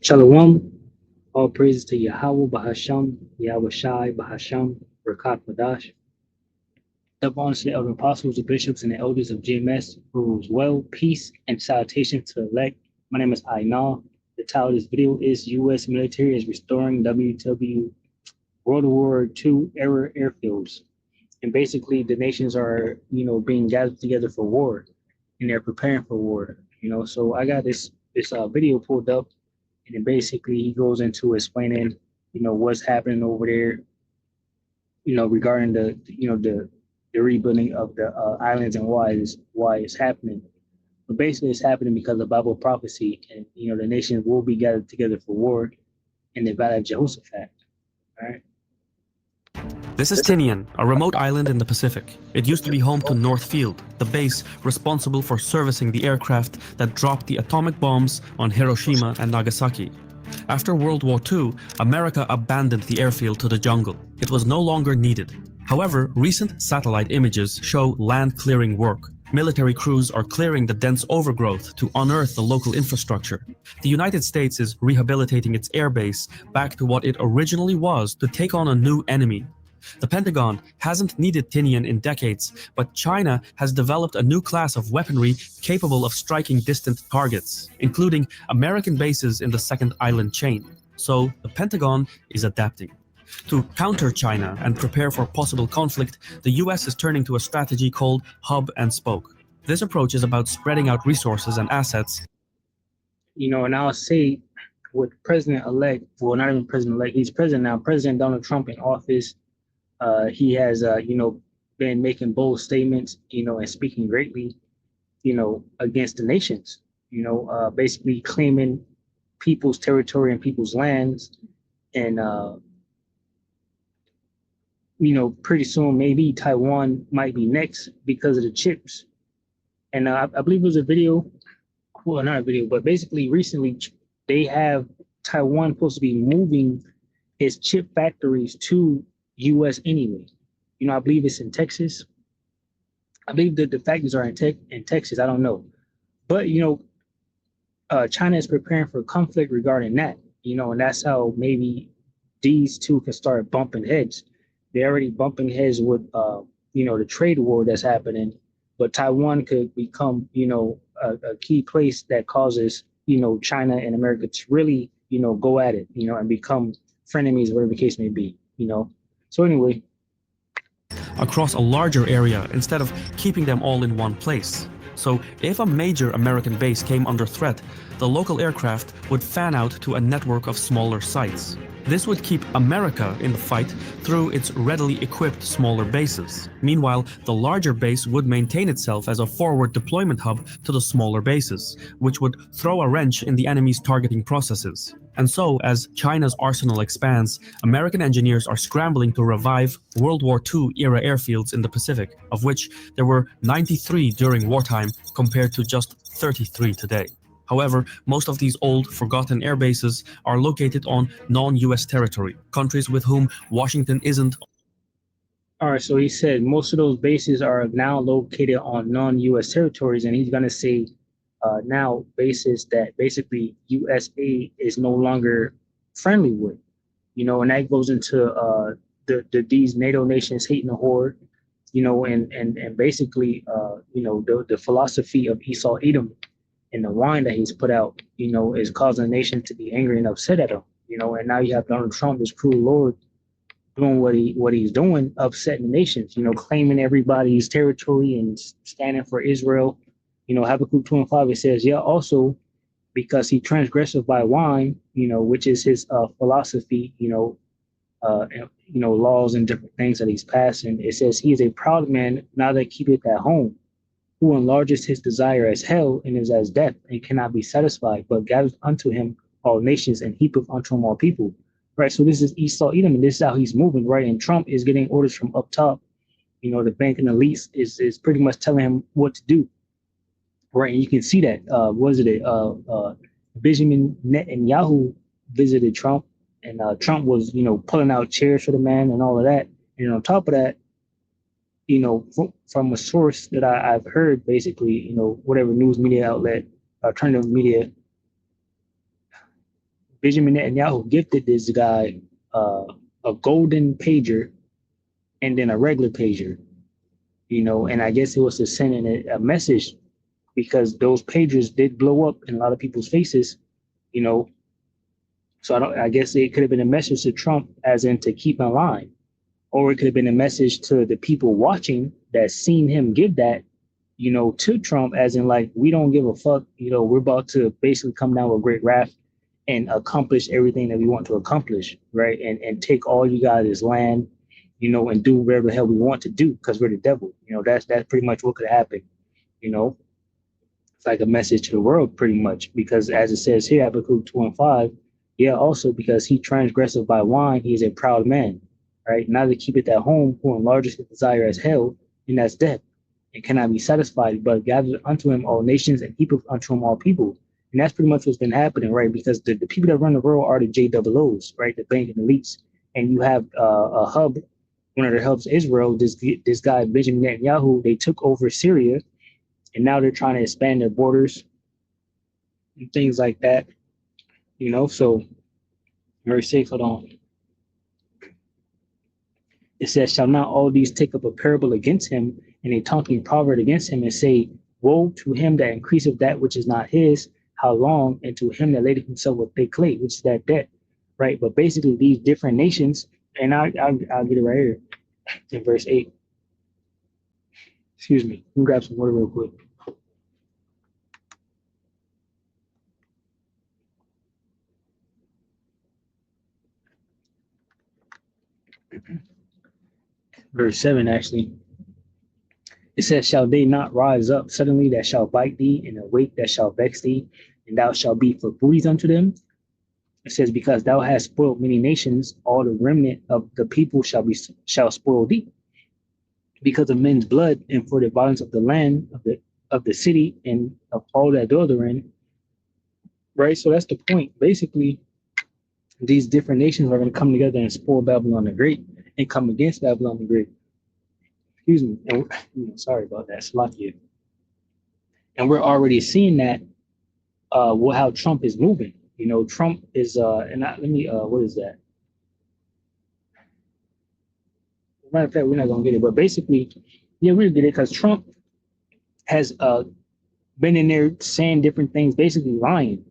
Shalom, all praises to Yahweh Bahasham, Yahweh Shai Bahasham, Rakat Madash. Double honors to the elder apostles, the bishops, and the elders of GMS, who rules well, peace, and salutation to the elect. My name is Aina. The title of this video is U.S. Military is Restoring WW World War II era airfields. And basically, the nations are, being gathered together for war, and they're preparing for war. So I got this video pulled up, and then basically he goes into explaining, what's happening over there, regarding the rebuilding of the islands and why it's happening. But basically, it's happening because of Bible prophecy, and the nations will be gathered together for war in the Valley of Jehoshaphat. All right. This is Tinian, a remote island in the Pacific. It used to be home to North Field, the base responsible for servicing the aircraft that dropped the atomic bombs on Hiroshima and Nagasaki. After World War II, America abandoned the airfield to the jungle. It was no longer needed. However, recent satellite images show land clearing work. Military crews are clearing the dense overgrowth to unearth the local infrastructure. The United States is rehabilitating its airbase back to what it originally was to take on a new enemy. The Pentagon hasn't needed Tinian in decades, but China has developed a new class of weaponry capable of striking distant targets, including American bases in the second island chain. So the Pentagon is adapting. To counter China and prepare for possible conflict, the US is turning to a strategy called hub and spoke. This approach is about spreading out resources and assets. And I'll say with President-elect, well, not even President-elect, he's president now, President Donald Trump in office. He has, been making bold statements, and speaking greatly, against the nations, basically claiming people's territory and people's lands. And, pretty soon maybe Taiwan might be next because of the chips. And I believe it was a video, well, not a video, but basically recently they have Taiwan supposed to be moving its chip factories to U.S. anyway. I believe it's in Texas. I believe that the factories are in Texas. I don't know, but China is preparing for conflict regarding that. And that's how maybe these two can start bumping heads. They're already bumping heads with the trade war that's happening, but Taiwan could become a key place that causes China and America to really go at it and become frenemies, whatever the case may be. So anyway, across a larger area instead of keeping them all in one place. So if a major American base came under threat, the local aircraft would fan out to a network of smaller sites. This would keep America in the fight through its readily equipped smaller bases. Meanwhile, the larger base would maintain itself as a forward deployment hub to the smaller bases, which would throw a wrench in the enemy's targeting processes. And so, as China's arsenal expands, American engineers are scrambling to revive World War II era airfields in the Pacific, of which there were 93 during wartime compared to just 33 today. However, most of these old, forgotten air bases are located on non-US territory, countries with whom Washington isn't. All right, so he said most of those bases are now located on non-U.S. territories, and he's going to say now bases that basically USA is no longer friendly with, and that goes into these NATO nations hating the horde, and basically, the philosophy of Esau Edom and the wine that he's put out, is causing the nation to be angry and upset at him, and now you have Donald Trump, this cruel Lord, doing what he's doing, upsetting the nations, claiming everybody's territory and standing for Israel. Habakkuk 2:5, it says, yeah, also because he transgresseth by wine, which is his philosophy, laws and different things that he's passing. It says he is a proud man, now that keepeth at home, who enlarges his desire as hell and is as death and cannot be satisfied, but gathers unto him all nations and heapeth unto him all people. Right. So this is Esau Edom, and this is how he's moving, right? And Trump is getting orders from up top. The banking elites is pretty much telling him what to do. Right. And you can see that. Benjamin Netanyahu visited Trump, and Trump was, pulling out chairs for the man and all of that. And on top of that, from a source that I've heard, basically, whatever news media outlet, alternative media, Benjamin Netanyahu gifted this guy a golden pager and then a regular pager, and I guess it was to send in a message because those pagers did blow up in a lot of people's faces, you know. So I guess it could have been a message to Trump, as in to keep in line, or it could have been a message to the people watching that seen him give that, to Trump, as in like we don't give a fuck, we're about to basically come down with great wrath and accomplish everything that we want to accomplish, right? And take all you guys' land, and do whatever the hell we want to do because we're the devil. That's pretty much what could happen. You know, it's like a message to the world, pretty much, because as it says here, Habakkuk 2:5, yeah, also because he transgresseth by wine, he is a proud man, right? Neither keepeth at home, who enlargeth his desire as hell, and that's death, and cannot be satisfied, but gathered unto him all nations and heapeth unto him all people. And that's pretty much what's been happening, right? Because the people that run the world are the JWOs, right? The banking elites. And you have a hub, one of the hubs, Israel, this guy, Benjamin Netanyahu, they took over Syria, and now they're trying to expand their borders and things like that, so very safe. Hold on. It says, shall not all these take up a parable against him and a taunting proverb against him and say, woe to him that increaseth that which is not his, how long, and to him that ladeth himself with thick clay, which is that debt, right? But basically these different nations, and I'll get it right here in verse 8. Excuse me. Let me grab some water real quick. Verse 7, actually. It says, shall they not rise up suddenly that shall bite thee, and awake that shall vex thee, and thou shalt be for booties unto them? It says, because thou hast spoiled many nations, all the remnant of the people shall spoil thee, because of men's blood, and for the violence of the land, of the city, and of all that dwell therein. Right? So that's the point. Basically, these different nations are going to come together and spoil Babylon the Great and come against Babylon the Great. Excuse me. And, sorry about that. Slovakia. And we're already seeing that, how Trump is moving. Trump is, what is that? Matter of fact, we're not going to get it. But basically, yeah, we're going to get it because Trump has been in there saying different things, basically lying,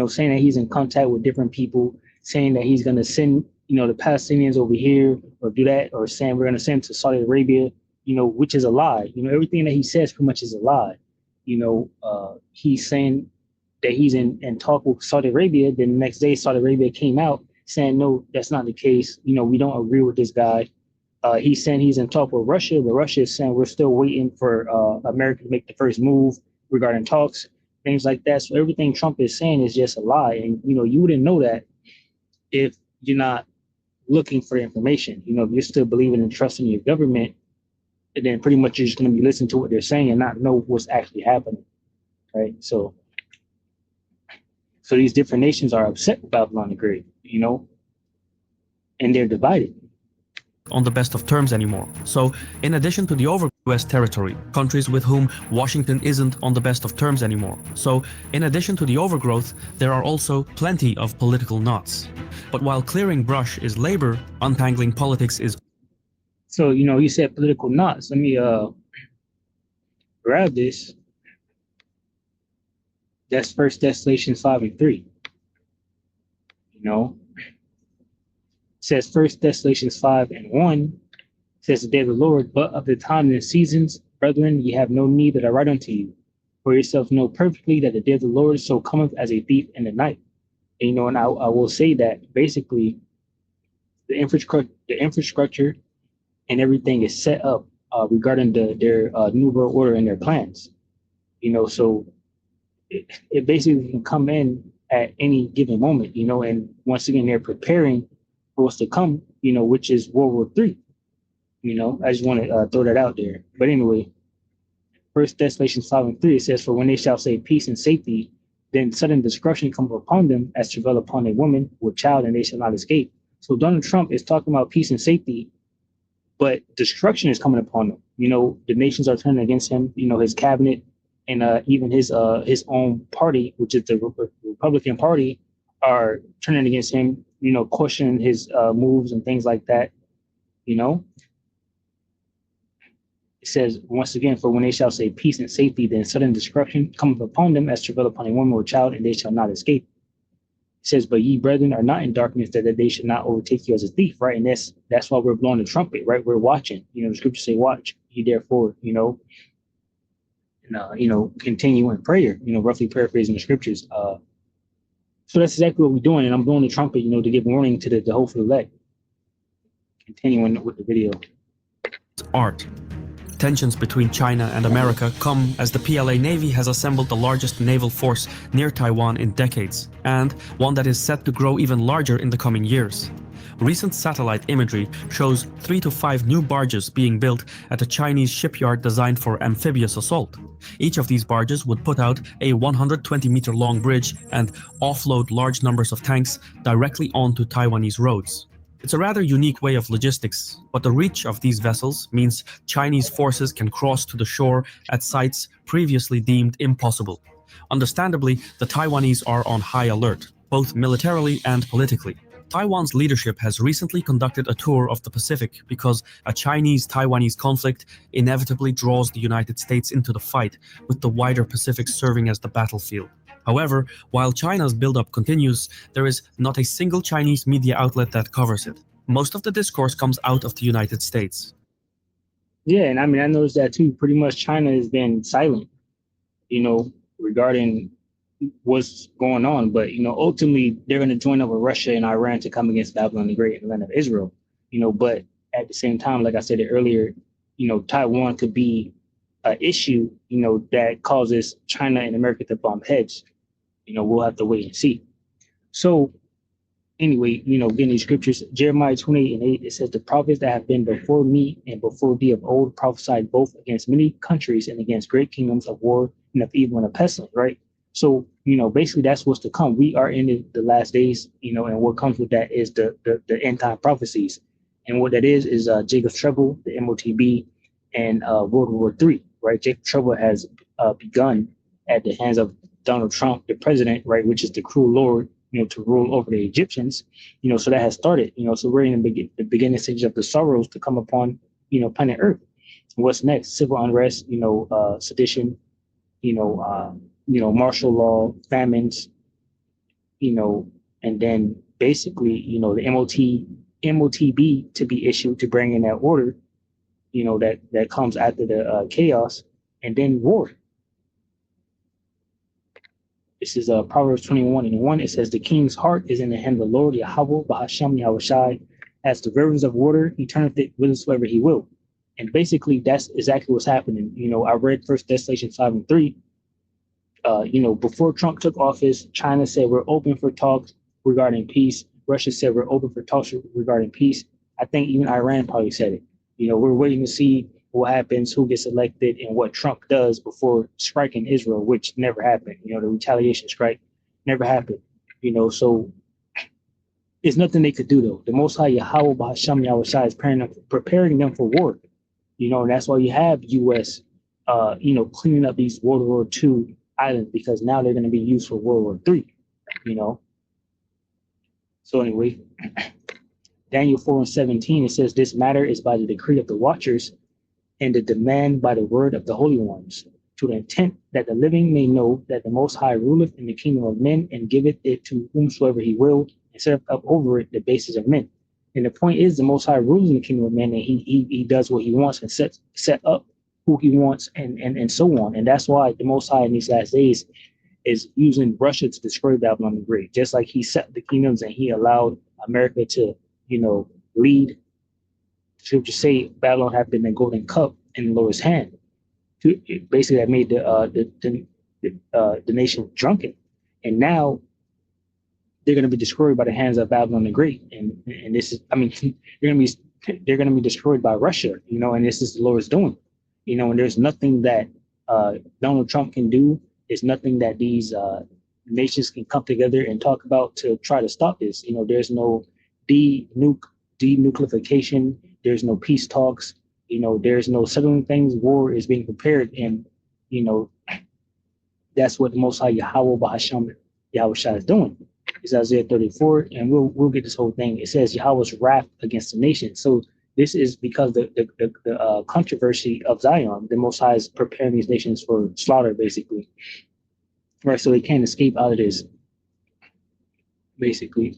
saying that he's in contact with different people, saying that he's going to send, the Palestinians over here or do that, or saying we're going to send to Saudi Arabia, which is a lie. Everything that he says pretty much is a lie. He's saying that he's in talk with Saudi Arabia. Then the next day, Saudi Arabia came out saying, no, that's not the case. We don't agree with this guy. He's saying he's in talk with Russia, but Russia is saying we're still waiting for America to make the first move regarding talks, things like that. So everything Trump is saying is just a lie. And, you wouldn't know that if you're not looking for the information. If you're still believing and trusting your government, and then pretty much you're just going to be listening to what they're saying and not know what's actually happening, right? So these different nations are upset with Babylon the Great, and they're divided. On the best of terms anymore. So, in addition to the over-US territory, countries with whom Washington isn't on the best of terms anymore. So, in addition to the overgrowth, there are also plenty of political knots. But while clearing brush is labor, untangling politics is... So, you said political knots. Let me grab this. That's 1 Thessalonians 5:3. It says 1 Thessalonians 5:1 says the day of the Lord, but of the time and the seasons, brethren, ye have no need that I write unto you. For yourselves know perfectly that the day of the Lord so cometh as a thief in the night. And, and I will say that basically the infrastructure and everything is set up regarding their New World Order and their plans. So it basically can come in at any given moment, and once again, they're preparing for what's to come, which is World War III. I just want to throw that out there. But anyway, 1 Thessalonians 5:3, it says, for when they shall say peace and safety, then sudden destruction come upon them as travail upon a woman with child, and they shall not escape. So Donald Trump is talking about peace and safety, but destruction is coming upon them. The nations are turning against him, his cabinet, and even his own party, which is the Republican Party, are turning against him, questioning his moves and things like that. You know, it says once again, for when they shall say peace and safety, then sudden destruction cometh upon them as travail upon a woman or child, and they shall not escape. It says, but ye brethren are not in darkness, that the day should not overtake you as a thief, right? And that's why we're blowing the trumpet, right? We're watching. The scriptures say, watch, ye therefore, and continue in prayer, roughly paraphrasing the scriptures. So that's exactly what we're doing. And I'm blowing the trumpet, to give warning to the hopeful elect. Continuing with the video. Art. Tensions between China and America come as the PLA Navy has assembled the largest naval force near Taiwan in decades, and one that is set to grow even larger in the coming years. Recent satellite imagery shows 3 to 5 new barges being built at a Chinese shipyard designed for amphibious assault. Each of these barges would put out a 120-meter long bridge and offload large numbers of tanks directly onto Taiwanese roads. It's a rather unique way of logistics, but the reach of these vessels means Chinese forces can cross to the shore at sites previously deemed impossible. Understandably, the Taiwanese are on high alert, both militarily and politically. Taiwan's leadership has recently conducted a tour of the Pacific because a Chinese-Taiwanese conflict inevitably draws the United States into the fight, with the wider Pacific serving as the battlefield. However, while China's buildup continues, there is not a single Chinese media outlet that covers it. Most of the discourse comes out of the United States. Yeah, and I mean, I noticed that too. Pretty much China has been silent, regarding what's going on. But, ultimately, they're going to join up with Russia and Iran to come against Babylon the Great and the land of Israel. But at the same time, like I said earlier, Taiwan could be an issue, that causes China and America to bump heads. We'll have to wait and see. So anyway, getting these scriptures, Jeremiah 28:8, it says, the prophets that have been before me and before thee of old prophesied both against many countries and against great kingdoms of war and of evil and of pestilence, right? So, basically that's what's to come. We are in the last days, and what comes with that is the end time prophecies. And what that is Jacob's trouble, the MOTB, and World War III, right? Jacob's trouble has begun at the hands of Donald Trump, the president, right, which is the cruel Lord, to rule over the Egyptians, so that has started, so we're in the beginning stages of the sorrows to come upon, planet Earth. And what's next? Civil unrest, sedition, martial law, famines, and then basically, the MOTB to be issued to bring in that order, that comes after the chaos, and then war. This is Proverbs 21:1. It says, the king's heart is in the hand of the Lord, Yahweh, Bahasham, Yahushai. As the rivers of water, he turneth it whithersoever he will. And basically, that's exactly what's happening. I read 1 Thessalonians 5:3. Before Trump took office, China said we're open for talks regarding peace. Russia said we're open for talks regarding peace. I think even Iran probably said it. We're waiting to see what happens, who gets elected, and what Trump does before striking Israel, which never happened. The retaliation strike never happened. So there's nothing they could do, though. The Most High Yahweh Bahasham Yahushai is preparing them for war. And that's why you have U.S. Cleaning up these World War II islands, because now they're going to be used for World War III. So anyway, Daniel 4:17, it says, this matter is by the decree of the watchers and the demand by the word of the holy ones, to the intent that the living may know that the Most High ruleth in the kingdom of men and giveth it to whomsoever he will, and setteth up over it the bases of men. And the point is, the Most High rules in the kingdom of men, and he does what he wants and set up who he wants, and so on. And that's why the Most High in these last days is using Russia to destroy Babylon the Great, just like he set the kingdoms and he allowed America to, lead. Scripture say Babylon had been the golden cup in the Lord's hand. Basically, that made the nation drunken, and now they're going to be destroyed by the hands of Babylon the Great. And this is, they're going to be destroyed by Russia. And this is the Lord's doing. And there's nothing that Donald Trump can do. There's nothing that these nations can come together and talk about to try to stop this. There's no denuclearification. There's no peace talks. There's no settling things. War is being prepared. And, that's what the Most High Yahweh Bahasham Yahushua is doing. It's Isaiah 34, and we'll get this whole thing. It says Yahweh's wrath against the nation. So this is because the controversy of Zion, the Most High is preparing these nations for slaughter, basically, right? So they can't escape out of this, basically.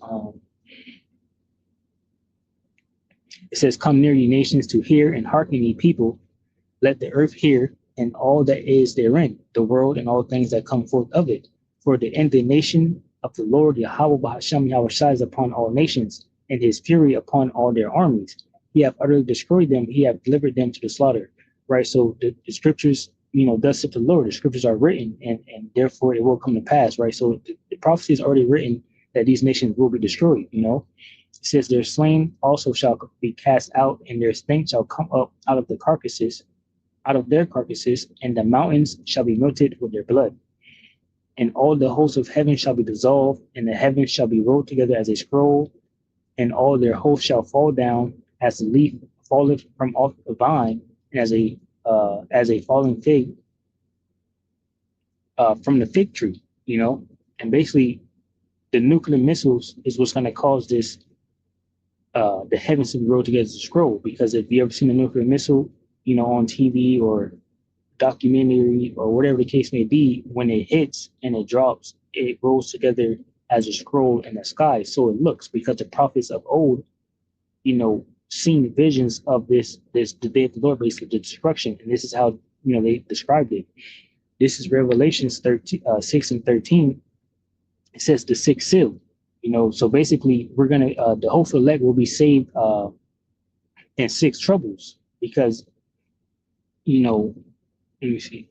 It says, "Come near, ye nations, to hear, and hearken, ye people. Let the earth hear, and all that is therein, the world and all things that come forth of it. For the indignation of the Lord Yahweh Bahasham Yahushai is upon all nations, and his fury upon all their armies. He hath utterly destroyed them, he hath delivered them to the slaughter." Right? So the scriptures, thus saith the Lord, the scriptures are written, and therefore it will come to pass, right? So the prophecy is already written that these nations will be destroyed, It says, "Their slain also shall be cast out, and their stench shall come up out of their carcasses, and the mountains shall be melted with their blood. And all the hosts of heaven shall be dissolved, and the heavens shall be rolled together as a scroll, and all their hosts shall fall down as the leaf falleth from off the vine, and as a falling fig from the fig tree." And basically the nuclear missiles is what's going to cause this, the heavens to be rolled together as a scroll. Because if you ever seen a nuclear missile, on TV or documentary or whatever the case may be, when it hits and it drops, it rolls together as a scroll in the sky. So it looks, because the prophets of old, seen visions of the day of the Lord, basically the destruction. And this is how, they described it. This is Revelations 6 and 13. It says the sixth seal. So basically we're going to, the hopeful elect will be saved in six troubles, because, let me see.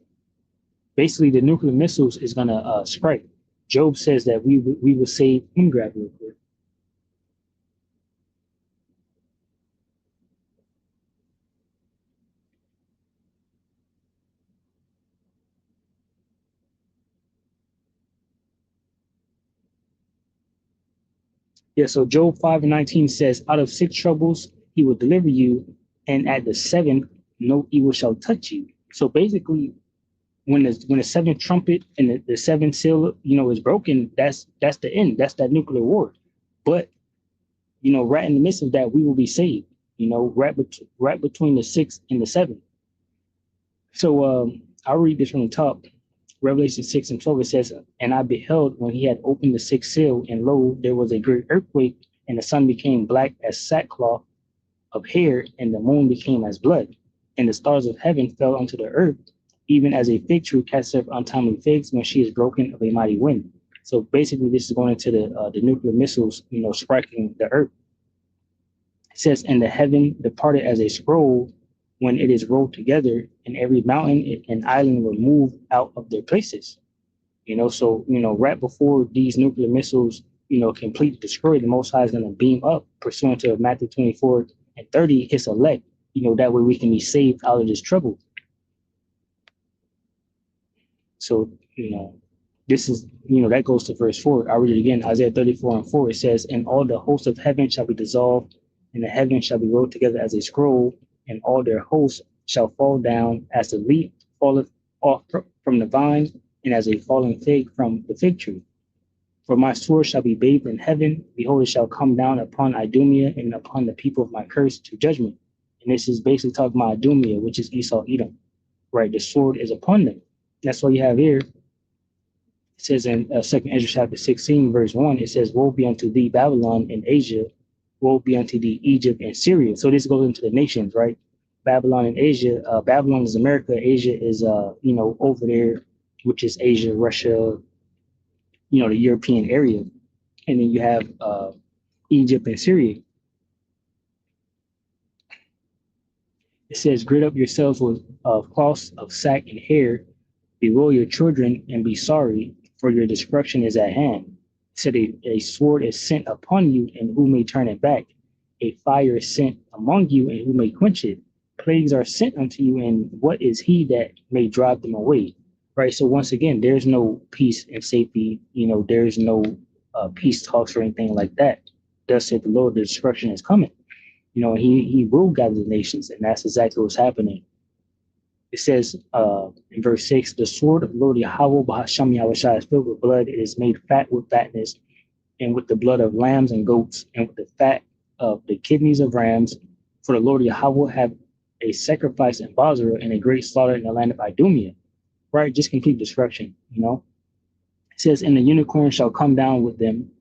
Basically, the nuclear missiles is gonna strike. Job says that we will save him. Grab real quick. Yeah, so Job 5:19 says, "Out of six troubles he will deliver you, and at the seventh no evil shall touch you." So basically, when the seventh trumpet and the seventh seal, is broken, that's the end. That's that nuclear war. But right in the midst of that, we will be saved. Right between the sixth and the seventh. So I'll read this from the top. Revelation 6 and 12, it says, "And I beheld when he had opened the sixth seal, and lo, there was a great earthquake, and the sun became black as sackcloth of hair, and the moon became as blood, and the stars of heaven fell unto the earth, even as a fig tree casteth untimely figs when she is broken of a mighty wind." So basically, this is going into the nuclear missiles, striking the earth. It says, "And the heaven departed as a scroll when it is rolled together, and every mountain and island were moved out of their places." So right before these nuclear missiles, completely destroy, the Most High is going to beam up, pursuant to Matthew 24 and 30, his elect. That way we can be saved out of this trouble. So this is, that goes to verse 4. I'll read it again. Isaiah 34 and 4. It says, "And all the hosts of heaven shall be dissolved, and the heavens shall be rolled together as a scroll, and all their hosts shall fall down as the leaf falleth off from the vine, and as a falling fig from the fig tree. For my sword shall be bathed in heaven. Behold, it shall come down upon Idumea and upon the people of my curse to judgment." And this is basically talking about Idumea, which is Esau, Edom. Right? The sword is upon them. That's what you have here. It says in 2nd Ezra chapter 16, verse 1, it says, "Woe be unto thee, Babylon and Asia. Woe be unto thee, Egypt and Syria." So this goes into the nations, right? Babylon and Asia. Babylon is America. Asia is, over there, which is Asia, Russia, the European area. And then you have Egypt and Syria. It says, "Gird up yourselves with cloths of sack and hair. Bewail your children and be sorry, for your destruction is at hand. It said, a sword is sent upon you, and who may turn it back? A fire is sent among you, and who may quench it? Plagues are sent unto you, and what is he that may drive them away?" Right? So once again, there's no peace and safety. There's no peace talks or anything like that. Thus said the Lord, the destruction is coming. He will gather the nations, and that's exactly what's happening. It says in verse 6, "The sword of the Lord Yahweh Bahasham Yahushai is filled with blood. It is made fat with fatness, and with the blood of lambs and goats, and with the fat of the kidneys of rams. For the Lord Yahweh have a sacrifice in Basra and a great slaughter in the land of Idumea. Right? Just complete destruction, It says, and the unicorn shall come down with them,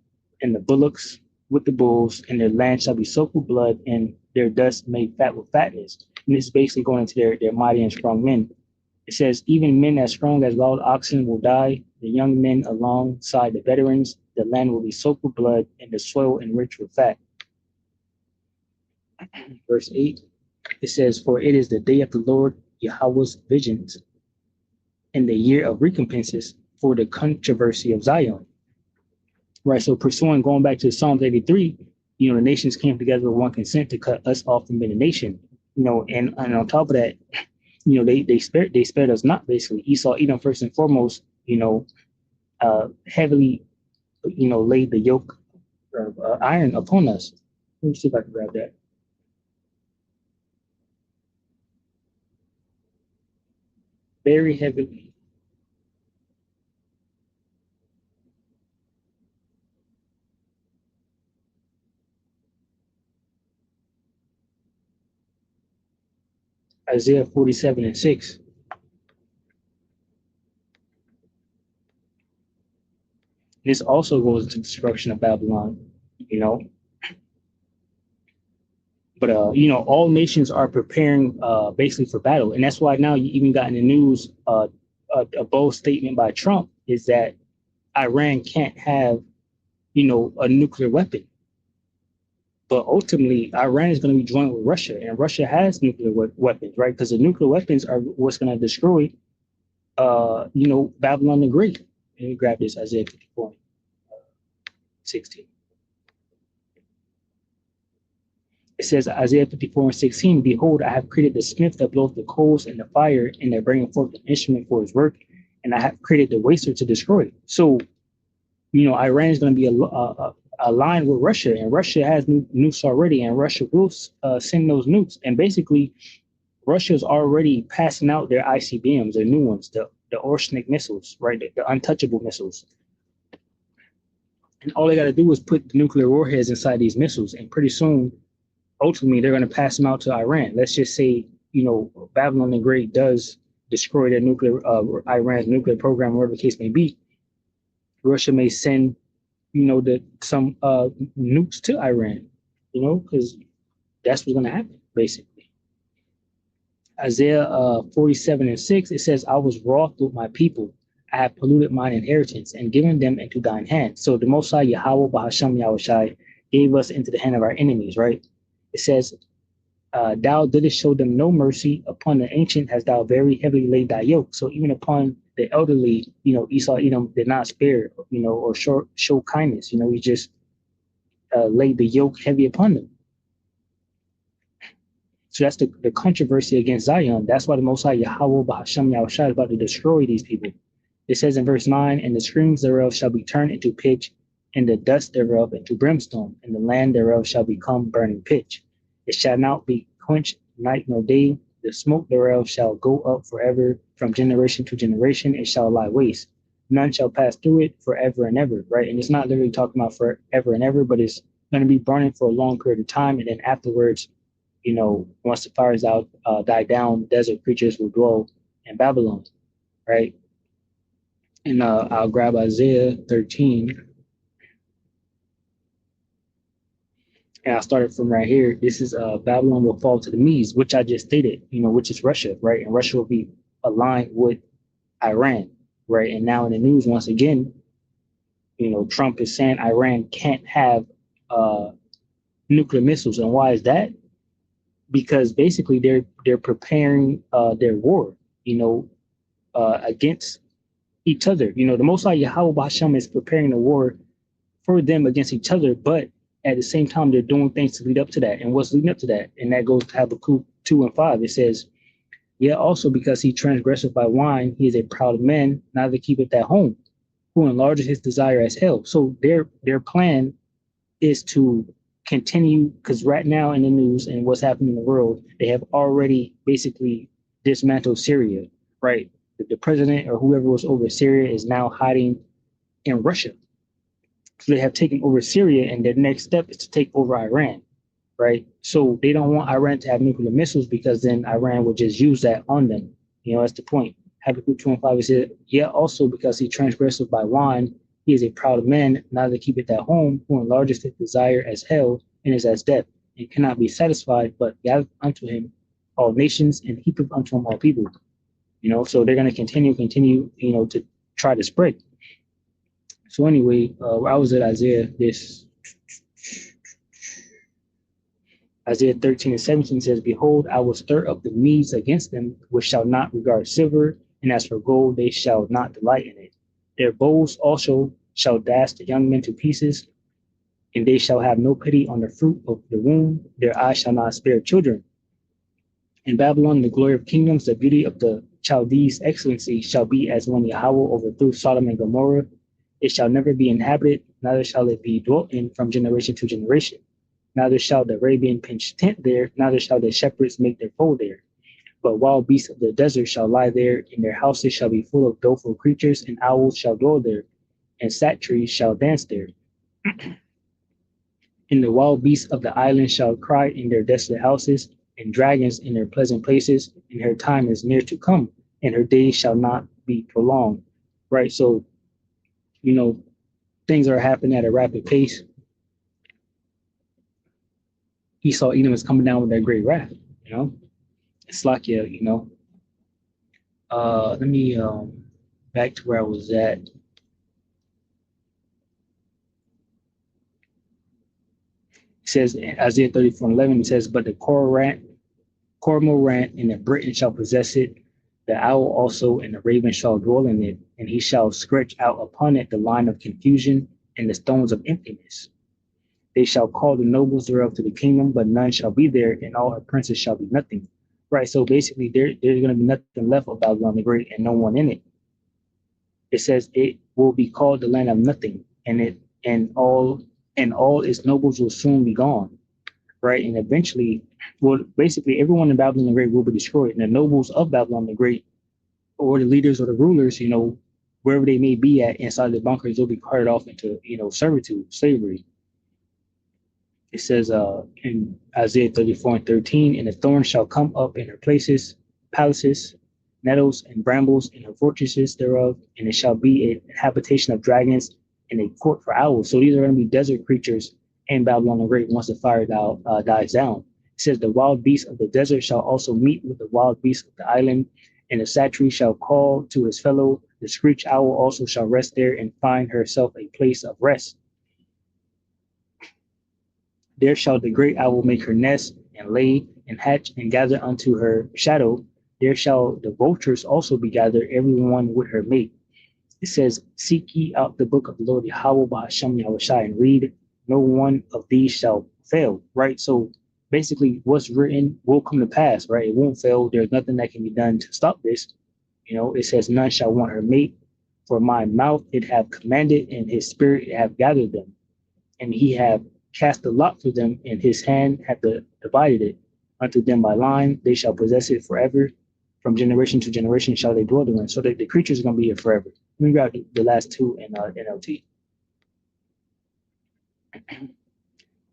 and the bullocks with the bulls, and their land shall be soaked with blood, and their dust made fat with fatness. And this is basically going into their mighty and strong men. It says, even men as strong as wild oxen will die, the young men alongside the veterans. The land will be soaked with blood, and the soil enriched with fat. Verse 8, it says, for it is the day of the Lord Yahweh's vengeance, and the year of recompenses for the controversy of Zion. Right, so going back to Psalms 83, the nations came together with one consent to cut us off from being a nation. And on top of that, they spared us not, basically. Esau, Edom, first and foremost, heavily, laid the yoke of iron upon us. Let me see if I can grab that. Very heavily. Isaiah 47:6. This also goes to destruction of Babylon, But all nations are preparing basically for battle, and that's why now you even got in the news a bold statement by Trump is that Iran can't have a nuclear weapon, but ultimately Iran is going to be joined with Russia, and Russia has nuclear weapons, right? Because the nuclear weapons are what's going to destroy Babylon the Great. Let me grab this Isaiah 54:16. It says, Isaiah 54:16, behold, I have created the smith that bloweth the coals and the fire, and that bringeth forth the instrument for his work, and I have created the waster to destroy it. So, Iran is going to be aligned with Russia, and Russia has nukes already, and Russia will send those nukes. And basically, Russia's already passing out their ICBMs, their new ones, the Orsnik missiles, right? The untouchable missiles. And all they got to do is put the nuclear warheads inside these missiles, and pretty soon, ultimately, they're going to pass them out to Iran. Let's just say, Babylon the Great does destroy their Iran's nuclear program, whatever the case may be. Russia may send, some nukes to Iran, because that's what's going to happen, basically. Isaiah 47:6, it says, I was wroth with my people. I have polluted mine inheritance and given them into thine hand. So the Most High Yahweh Bahasham Yahushai gave us into the hand of our enemies, right? It says, thou didst show them no mercy. Upon the ancient hast thou very heavily laid thy yoke. So even upon the elderly, Esau, Edom did not spare, or show kindness. He just laid the yoke heavy upon them. So that's the controversy against Zion. That's why the Most High Yahweh Bahasham Yahushai is about to destroy these people. It says in verse 9, and the streams thereof shall be turned into pitch, and the dust thereof into brimstone, and the land thereof shall become burning pitch. It shall not be quenched night nor day. The smoke thereof shall go up forever, from generation to generation. It shall lie waste. None shall pass through it forever and ever, right? And it's not literally talking about forever and ever, but it's going to be burning for a long period of time. And then afterwards, once the fires die down, desert creatures will dwell in Babylon, right? And I'll grab Isaiah 13. And I started from right here. This is Babylon will fall to the Medes, which I just stated, which is Russia, right? And Russia will be aligned with Iran, right? And now in the news, once again, Trump is saying Iran can't have nuclear missiles. And why is that? Because basically they're preparing their war, against each other. The Most High Yahweh Hashem is preparing the war for them against each other, but at the same time, they're doing things to lead up to that. And what's leading up to that? And that goes to Habakkuk 2:5. It says, yet also because he transgresseth by wine, he is a proud man, neither keepeth at home, who enlarges his desire as hell. So their plan is to continue, because right now in the news and what's happening in the world, they have already basically dismantled Syria, right? The president or whoever was over Syria is now hiding in Russia. So they have taken over Syria, and their next step is to take over Iran, right? So they don't want Iran to have nuclear missiles because then Iran would just use that on them. That's the point. Habakkuk 2:5 said, "Yeah, also because he transgressed by wine, he is a proud man, neither keepeth at home, who enlargeth his desire as hell, and is as death, and cannot be satisfied, but gathereth unto him all nations, and heapeth unto him all people." So they're going to continue, to try to spread. So anyway, I was at Isaiah 13 and 17 says, "Behold, I will stir up the Medes against them, which shall not regard silver, and as for gold, they shall not delight in it. Their bows also shall dash the young men to pieces, and they shall have no pity on the fruit of the womb. Their eyes shall not spare children. In Babylon, the glory of kingdoms, the beauty of the Chaldees' excellency shall be as when Yahweh overthrew Sodom and Gomorrah. It shall never be inhabited, neither shall it be dwelt in from generation to generation. Neither shall the Arabian pitch tent there, neither shall the shepherds make their fold there. But wild beasts of the desert shall lie there, and their houses shall be full of doleful creatures, and owls shall dwell there, and satyrs shall dance there. And the wild beasts of the island shall cry in their desolate houses, and dragons in their pleasant places, and her time is near to come, and her days shall not be prolonged." Right? So, things are happening at a rapid pace. Esau, Edom is coming down with that great wrath, It's like, let me back to where I was at. It says Isaiah 34:11, it says, "But the cormorant and the Briton shall possess it, the owl also and the raven shall dwell in it, and he shall stretch out upon it the line of confusion and the stones of emptiness. They shall call the nobles thereof to the kingdom, but none shall be there, and all her princes shall be nothing." Right. So basically, there's going to be nothing left of Babylon the Great, and no one in it. It says it will be called the land of nothing, and all its nobles will soon be gone. Right. And eventually, basically everyone in Babylon the Great will be destroyed, and the nobles of Babylon the Great, or the leaders or the rulers, wherever they may be at inside the bunkers, they'll be carted off into servitude, slavery. It says in Isaiah 34:13, "And the thorn shall come up in her palaces, nettles and brambles in her fortresses thereof, and it shall be a habitation of dragons and a court for owls." So these are going to be desert creatures in Babylon the Great once the fire dies down. It says, "The wild beasts of the desert shall also meet with the wild beasts of the island, and the satyr shall call to his fellow. The screech owl also shall rest there and find herself a place of rest. There shall the great owl make her nest, and lay, and hatch, and gather unto her shadow. There shall the vultures also be gathered, every one with her mate." It says, "Seek ye out the book of the Lord Yahweh by Hashem Yahushai, and read. No one of these shall fail." Right? So basically, what's written will come to pass, right? It won't fail. There's nothing that can be done to stop this. It says, "None shall want her mate, for my mouth it have commanded, and his spirit have gathered them. And he have cast the lot for them, and his hand hath divided it unto them by line. They shall possess it forever. From generation to generation shall they dwell therein." So the creatures are going to be here forever. Let me grab the last two in NLT.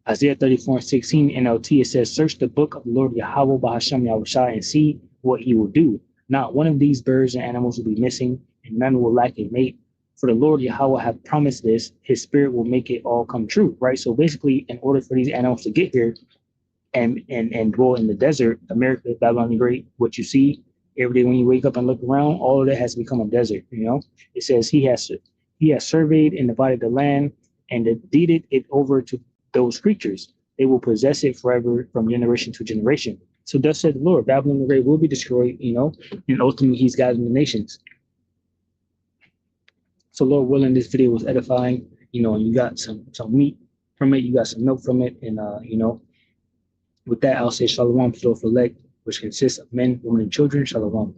Isaiah 34:16 NLT, it says, "Search the book of the Lord Yahweh by Hashem Yahushai, and see what he will do. Not one of these birds and animals will be missing, and none will lack a mate. For the Lord Yahweh hath promised this, his spirit will make it all come true." Right? So basically, in order for these animals to get here and dwell in the desert, America, Babylon the Great, what you see every day when you wake up and look around, all of that has become a desert. It says he has surveyed and divided the land and deeded it over to those creatures. They will possess it forever from generation to generation. So thus said the Lord, Babylon the Great will be destroyed, and ultimately he's gathering the nations. So Lord willing, this video was edifying, and you got some meat from it, you got some milk from it, and with that, I'll say Shalom to the elect, which consists of men, women, and children. Shalom.